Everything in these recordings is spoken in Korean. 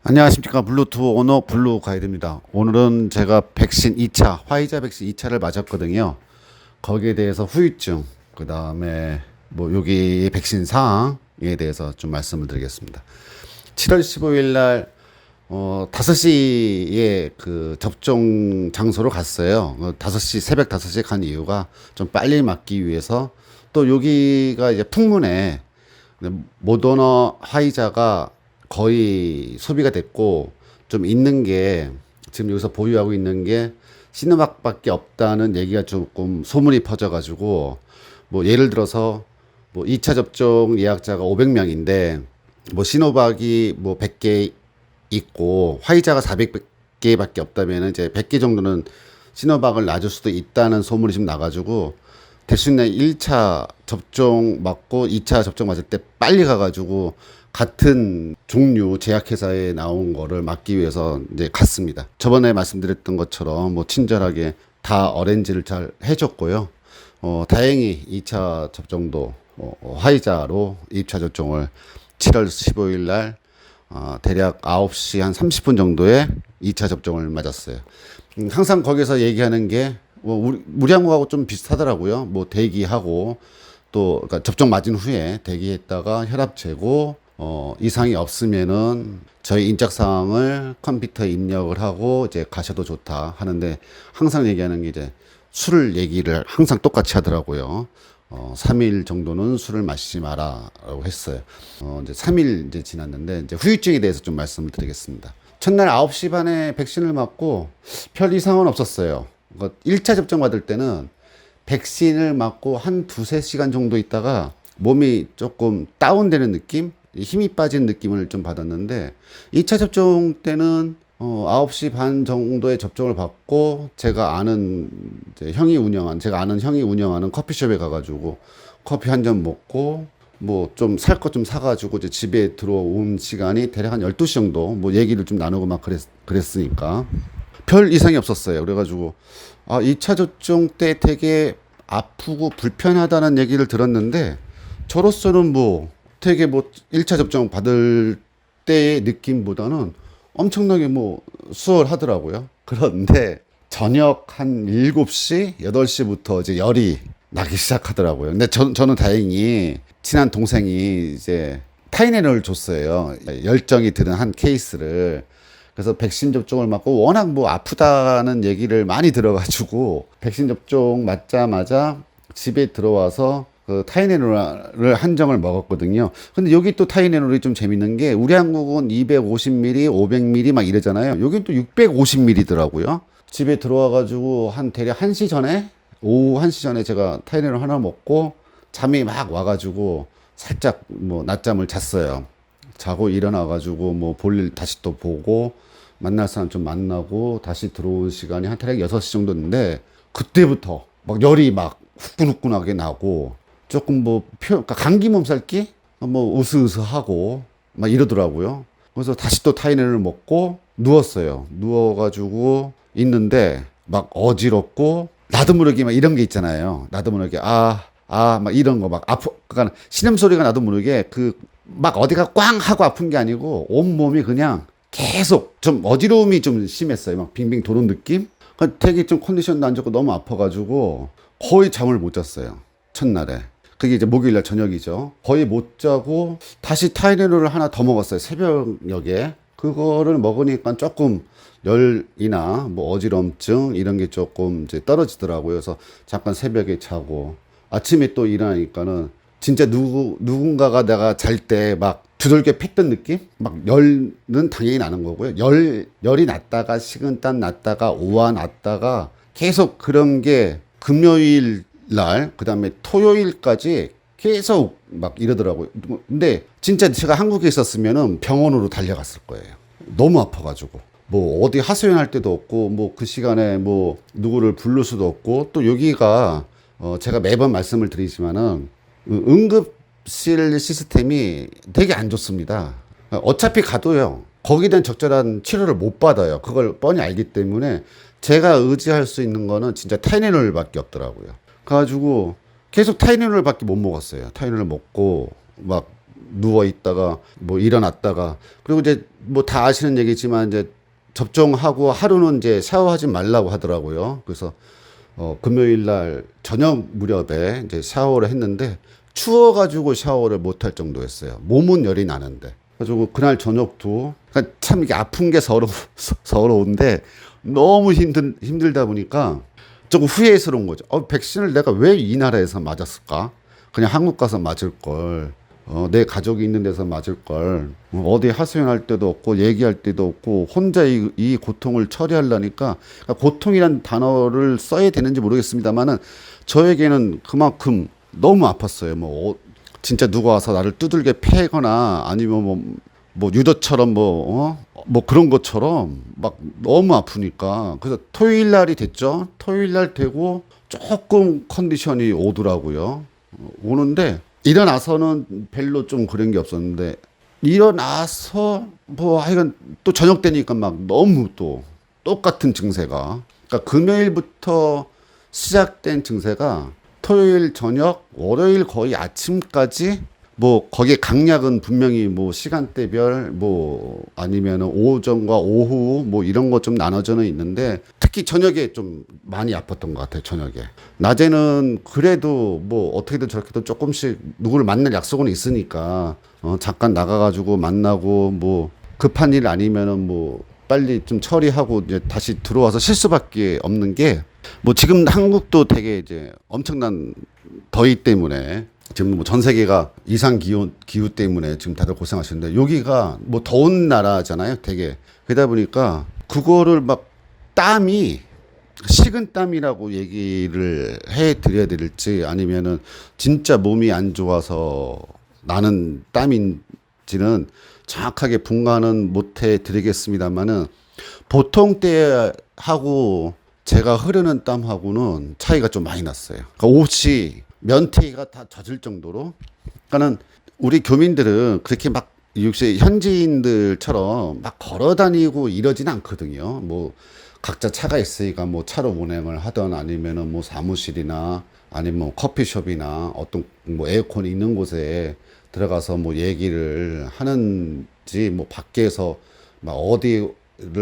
안녕하십니까. 블루투 오너 블루 가이드입니다. 오늘은 제가 백신 2차, 화이자 백신 2차를 맞았거든요. 거기에 대해서 후유증, 그 다음에 뭐 여기 백신 사항에 대해서 좀 말씀을 드리겠습니다. 7월 15일 날 5시에 그 접종 장소로 갔어요. 5시, 새벽 5시에 간 이유가 좀 빨리 맞기 위해서, 또 여기가 이제 풍문에 모더나 화이자가 거의 소비가 됐고, 좀 있는 게 지금 여기서 보유하고 있는 게 시노박밖에 없다는 얘기가 조금 소문이 퍼져가지고, 뭐 예를 들어서 뭐 2차 접종 예약자가 500명인데 뭐 시노박이 뭐 100개 있고 화이자가 400개밖에 없다면 이제 100개 정도는 시노박을 놔줄 수도 있다는 소문이 좀 나가지고, 대신에 1차 접종 맞고 2차 접종 맞을 때 빨리 가가지고 같은 종류 제약회사에 나온 거를 맞기 위해서 이제 갔습니다. 저번에 말씀드렸던 것처럼 뭐 친절하게 다 어렌지를 잘 해줬고요. 다행히 2차 접종도 화이자로 2차 접종을 7월 15일 날 대략 9시 한 30분 정도에 2차 접종을 맞았어요. 항상 거기서 얘기하는 게 우리 한국하고 좀 비슷하더라고요. 뭐 대기하고 또 그러니까 접종 맞은 후에 대기했다가 혈압 재고 이상이 없으면은 저희 인적 사항을 컴퓨터에 입력을 하고 이제 가셔도 좋다 하는데, 항상 얘기하는 게 이제 술 얘기를 항상 똑같이 하더라고요. 3일 정도는 술을 마시지 마라라고 했어요. 이제 3일 이제 지났는데 이제 후유증에 대해서 좀 말씀을 드리겠습니다. 첫날 9시 반에 백신을 맞고 별 이상은 없었어요. 1차 접종 받을 때는 백신을 맞고 한 두세 시간 정도 있다가 몸이 조금 다운되는 느낌? 힘이 빠진 느낌을 좀 받았는데, 2차 접종 때는 9시 반 정도에 접종을 받고 제가 아는 형이 운영하는 커피숍에 가가지고 커피 한 잔 먹고 뭐 좀 살 것 좀 사가지고 이제 집에 들어온 시간이 대략 한 12시 정도, 뭐 얘기를 좀 나누고 막 그랬으니까 별 이상이 없었어요. 그래가지고 2차 접종 때 되게 아프고 불편하다는 얘기를 들었는데, 저로서는 뭐 되게 뭐 1차 접종 받을 때의 느낌보다는 엄청나게 뭐 수월하더라고요. 그런데 저녁 한 7시, 8시부터 이제 열이 나기 시작하더라고요. 근데 저는 다행히 친한 동생이 이제 타이레놀을 줬어요. 열정이 드는 한 케이스를. 그래서 백신 접종을 맞고 워낙 뭐 아프다는 얘기를 많이 들어가지고 백신 접종 맞자마자 집에 들어와서 그 타이레놀을 한 정을 먹었거든요. 근데 여기 또 타이레놀이 좀 재밌는 게, 우리 한국은 250ml, 500ml 막 이러잖아요. 여긴 또 650ml더라고요. 집에 들어와가지고 한 대략 1시 전에, 오후 1시 전에 제가 타이레놀 하나 먹고 잠이 막 와가지고 살짝 뭐 낮잠을 잤어요. 자고 일어나가지고 뭐 볼일 다시 또 보고 만날 사람 좀 만나고 다시 들어온 시간이 한 대략 6시 정도인데, 그때부터 막 열이 막 후끈후끈하게 나고 조금 뭐 그러니까 감기 몸살기? 뭐 으스으스하고 막 이러더라고요. 그래서 다시 또 타이레놀을 먹고 누웠어요. 누워가지고 있는데 막 어지럽고 나도 모르게 막 이런 게 있잖아요. 나도 모르게 막 이런 거 막 그러니까 신음소리가 나도 모르게 그 막 어디가 꽝 하고 아픈 게 아니고 온몸이 그냥 계속 좀 어지러움이 좀 심했어요. 막 빙빙 도는 느낌? 되게 좀 컨디션도 안 좋고 너무 아파가지고 거의 잠을 못 잤어요. 첫날에. 그게 이제 목요일날 저녁이죠. 거의 못 자고 다시 타이레놀을 하나 더 먹었어요. 새벽녘에. 그거를 먹으니까 조금 열이나 뭐 어지럼증 이런 게 조금 이제 떨어지더라고요. 그래서 잠깐 새벽에 자고 아침에 또 일어나니까는 진짜 누군가가 내가 잘 때 막 두들겨 팼던 느낌? 막 열은 당연히 나는 거고요. 열이 났다가 식은땀 났다가 오한 났다가 계속 그런 게 금요일 날, 그 다음에 토요일까지 계속 막 이러더라고요. 근데 진짜 제가 한국에 있었으면은 병원으로 달려갔을 거예요. 너무 아파가지고. 뭐 어디 하소연할 데도 없고, 뭐 그 시간에 뭐 누구를 부를 수도 없고, 또 여기가 제가 매번 말씀을 드리지만은 응급실 시스템이 되게 안 좋습니다. 어차피 가도요, 거기에 대한 적절한 치료를 못 받아요. 그걸 뻔히 알기 때문에 제가 의지할 수 있는 거는 진짜 타이레놀밖에 없더라고요. 그래가지고 계속 타이레놀밖에 못 먹었어요. 타이레놀 먹고 막 누워 있다가 뭐 일어났다가 그리고 이제 뭐 다 아시는 얘기지만 이제 접종하고 하루는 이제 샤워하지 말라고 하더라고요. 그래서 금요일 날 저녁 무렵에 이제 샤워를 했는데 추워가지고 샤워를 못할 정도였어요. 몸은 열이 나는데. 그래가지고 그날 저녁도 그러니까 참 이게 아픈 게 서러운데 너무 힘들다 보니까 조금 후회스러운 거죠. 백신을 내가 왜 이 나라에서 맞았을까? 그냥 한국 가서 맞을 걸. 내 가족이 있는 데서 맞을 걸. 어디 하소연할 때도 없고 얘기할 때도 없고 혼자 이 고통을 처리하려니까 그러니까 고통이란 단어를 써야 되는지 모르겠습니다만은 저에게는 그만큼 너무 아팠어요. 진짜 누가 와서 나를 두들겨 패거나 아니면 뭐 유도처럼 뭐 그런 것처럼 막 너무 아프니까 그래서 토요일 날이 됐죠. 토요일 날 되고 조금 컨디션이 오더라고요. 오는데 일어나서는 별로 좀 그런 게 없었는데 일어나서 뭐 하여간 또 저녁 되니까 막 너무 또 똑같은 증세가 그러니까 금요일부터 시작된 증세가 토요일 저녁 월요일 거의 아침까지 뭐 거기에 강약은 분명히 뭐 시간대별 뭐 아니면은 오전과 오후 뭐 이런 거 좀 나눠져는 있는데 특히 저녁에 좀 많이 아팠던 것 같아요. 저녁에 낮에는 그래도 뭐 어떻게든 저렇게든 조금씩 누구를 만날 약속은 있으니까 잠깐 나가가지고 만나고 뭐 급한 일 아니면은 뭐 빨리 좀 처리하고 이제 다시 들어와서 쉴 수밖에 없는 게 뭐 지금 한국도 되게 이제 엄청난 더위 때문에 지금 뭐 전 세계가 이상 기후 때문에 지금 다들 고생하시는데 여기가 뭐 더운 나라잖아요, 되게. 그러다 보니까 그거를 막 땀이 식은 땀이라고 얘기를 해 드려야 될지 아니면은 진짜 몸이 안 좋아서 나는 땀인지는 정확하게 분간은 못해 드리겠습니다만은 보통 때하고 제가 흐르는 땀하고는 차이가 좀 많이 났어요. 그러니까 옷이 면티가 다 젖을 정도로. 그러니까는 우리 교민들은 그렇게 막 역시 현지인들처럼 막 걸어 다니고 이러진 않거든요. 뭐 각자 차가 있으니까 뭐 차로 운행을 하던 아니면은 뭐 사무실이나 아니면 뭐 커피숍이나 어떤 뭐 에어컨이 있는 곳에 들어가서 뭐 얘기를 하는지 뭐 밖에서 막 어디를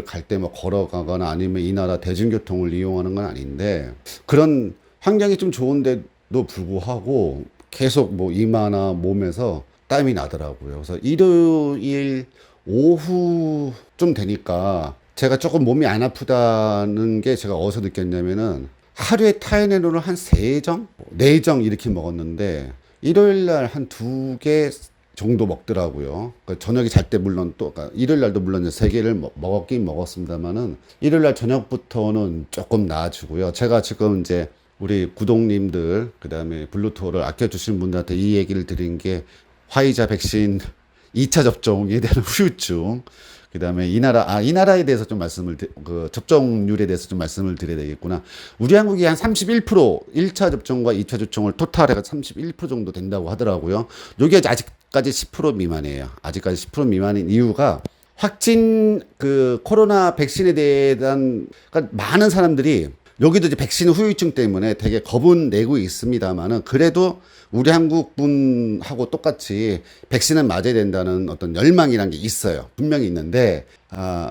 갈 때 뭐 걸어가거나 아니면 이 나라 대중교통을 이용하는 건 아닌데 그런 환경이 좀 좋은데도 불구하고 계속 뭐 이마나 몸에서 땀이 나더라고요. 그래서 일요일 오후 좀 되니까 제가 조금 몸이 안 아프다는 게 제가 어디서 느꼈냐면은 하루에 타이레놀을 한 3정? 4정 이렇게 먹었는데 일요일 날 한 2개 정도 먹더라고요. 그러니까 저녁에 잘 때 물론 또 그러니까 일요일 날도 물론 3개를 먹었긴 먹었습니다만은 일요일 날 저녁부터는 조금 나아지고요. 제가 지금 이제 우리 구독님들 그다음에 블루투어를 아껴주신 분들한테 이 얘기를 드린 게 화이자 백신 2차 접종에 대한 후유증 그다음에 이 나라에 대해서 좀 그 접종률에 대해서 좀 말씀을 드려야 되겠구나. 우리 한국이 한 31% 1차 접종과 2차 접종을 토탈해가 31% 정도 된다고 하더라고요. 여기 아직까지 10% 미만이에요. 아직까지 10% 미만인 이유가 확진 그 코로나 백신에 대한 그러니까 많은 사람들이 여기도 이제 백신 후유증 때문에 되게 겁은 내고 있습니다만은 그래도 우리 한국 분하고 똑같이 백신은 맞아야 된다는 어떤 열망이란 게 있어요. 분명히 있는데,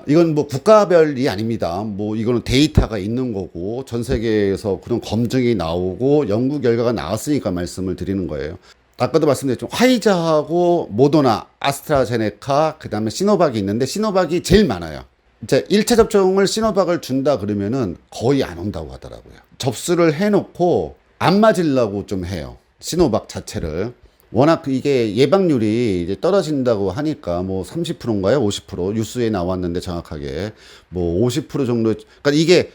이건 뭐 국가별이 아닙니다. 뭐 이거는 데이터가 있는 거고 전 세계에서 그런 검증이 나오고 연구 결과가 나왔으니까 말씀을 드리는 거예요. 아까도 말씀드렸죠. 화이자하고 모더나, 아스트라제네카, 그 다음에 시노박이 있는데 시노박이 제일 많아요. 이제 1차 접종을 시노박을 준다 그러면은 거의 안 온다고 하더라고요. 접수를 해놓고 안 맞으려고 좀 해요. 시노박 자체를. 워낙 이게 예방률이 이제 떨어진다고 하니까 뭐 30%인가요? 50% 뉴스에 나왔는데 정확하게 뭐 50% 정도. 그러니까 이게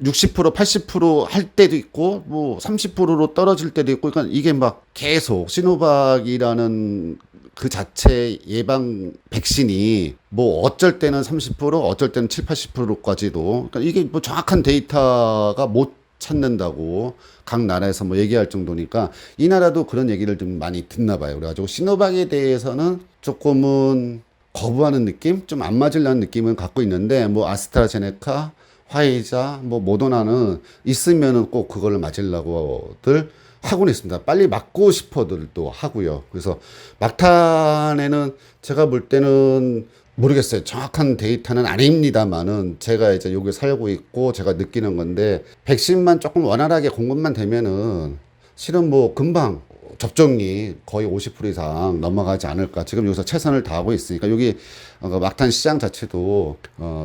60% 80%할 때도 있고 뭐 30%로 떨어질 때도 있고 그러니까 이게 막 계속 시노박이라는 그 자체 예방 백신이 뭐 어쩔 때는 30% 어쩔 때는 7, 80%까지도 그러니까 이게 뭐 정확한 데이터가 못 찾는다고 각 나라에서 뭐 얘기할 정도니까 이 나라도 그런 얘기를 좀 많이 듣나 봐요. 그래가지고 시노박에 대해서는 조금은 거부하는 느낌, 좀 안 맞으려는 느낌은 갖고 있는데 뭐 아스트라제네카, 화이자, 뭐 모더나는 있으면은 꼭 그걸 맞으려고들 하고는 있습니다. 빨리 맞고 싶어들도 하고요. 그래서 막탄에는 제가 볼 때는 모르겠어요. 정확한 데이터는 아닙니다만은 제가 이제 여기 살고 있고 제가 느끼는 건데 백신만 조금 원활하게 공급만 되면은 실은 뭐 금방 접종이 거의 50% 이상 넘어가지 않을까. 지금 여기서 최선을 다하고 있으니까 여기 막탄 시장 자체도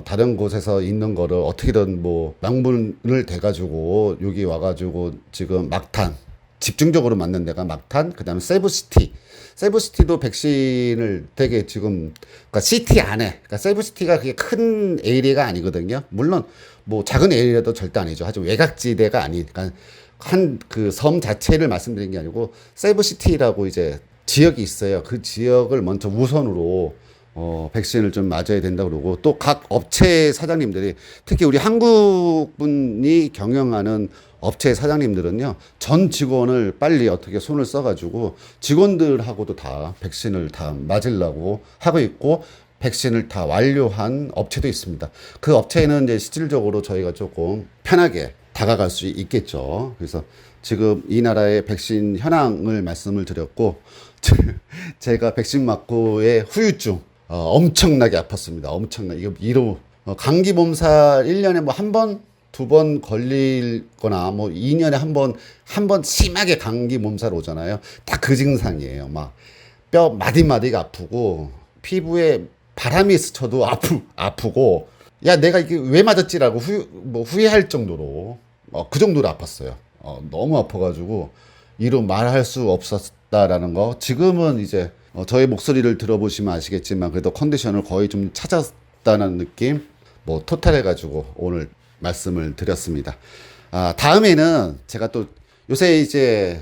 다른 곳에서 있는 거를 어떻게든 뭐 명분을 대가지고 여기 와가지고 지금 막탄 집중적으로 맞는 데가 막탄, 그다음에 세부시티. 세부시티도 백신을 되게 지금, 그러니까 시티 안에, 그러니까 세부시티가 그게 큰 에리어가 아니거든요. 물론 뭐 작은 에리어도 절대 아니죠. 하지만 외곽지대가 아니니까 한 그 섬 자체를 말씀드린 게 아니고 세부시티라고 이제 지역이 있어요. 그 지역을 먼저 우선으로 백신을 좀 맞아야 된다고 그러고 또 각 업체 사장님들이 특히 우리 한국 분이 경영하는 업체 사장님들은요 전 직원을 빨리 어떻게 손을 써가지고 직원들하고도 다 백신을 다 맞으려고 하고 있고 백신을 다 완료한 업체도 있습니다. 그 업체는 이제 실질적으로 저희가 조금 편하게 다가갈 수 있겠죠. 그래서 지금 이 나라의 백신 현황을 말씀을 드렸고 제가 백신 맞고의 후유증 엄청나게 아팠습니다. 엄청나게. 이거 이로 감기 몸살 1년에 뭐 한 번, 두 번 걸리거나 뭐 2년에 한 번 심하게 감기 몸살 오잖아요. 딱 그 증상이에요. 막 뼈 마디마디가 아프고 피부에 바람이 스쳐도 아프고 야 내가 이게 왜 맞았지라고 후회할 정도로 그 정도로 아팠어요. 너무 아파가지고 이로 말할 수 없었다라는 거. 지금은 이제 저의 목소리를 들어보시면 아시겠지만 그래도 컨디션을 거의 좀 찾았다는 느낌. 뭐 토탈해가지고 오늘 말씀을 드렸습니다. 다음에는 제가 또 요새 이제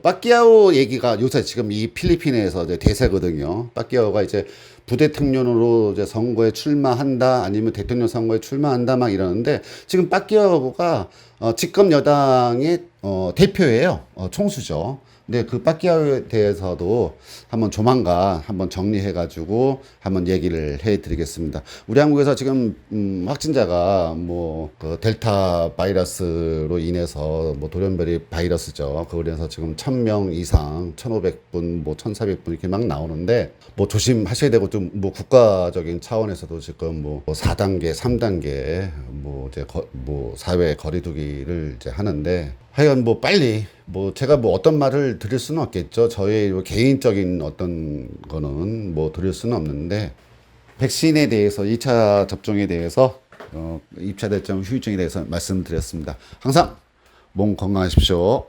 빠끼아오 얘기가 요새 지금 이 필리핀에서 이제 대세거든요. 빠끼아오가 이제 부대통령으로 이제 선거에 출마한다 아니면 대통령 선거에 출마한다 막 이러는데 지금 빠끼아오가 집권 여당의 대표예요. 총수죠. 근데 그 빠끼아오에 대해서도 한번 조만간 한번 정리해가지고 한번 얘기를 해드리겠습니다. 우리 한국에서 지금 확진자가 뭐그 델타 바이러스로 인해서 뭐 돌연변이 바이러스죠. 그래서 지금 1,000명 이상, 1,500분, 뭐 1,400분 이렇게 막 나오는데 뭐 조심하셔야 되고 좀 뭐 국가적인 차원에서도 지금 뭐 4단계, 3단계 뭐 이제 뭐 사회 거리두기를 이제 하는데 하여간 뭐 빨리 뭐 제가 뭐 어떤 말을 드릴 수는 없겠죠. 저의 개인적인 어떤 거는 뭐 드릴 수는 없는데 백신에 대해서 2차 접종에 대해서 입찰 대점 후유증에 대해서 말씀드렸습니다. 항상 몸 건강하십시오.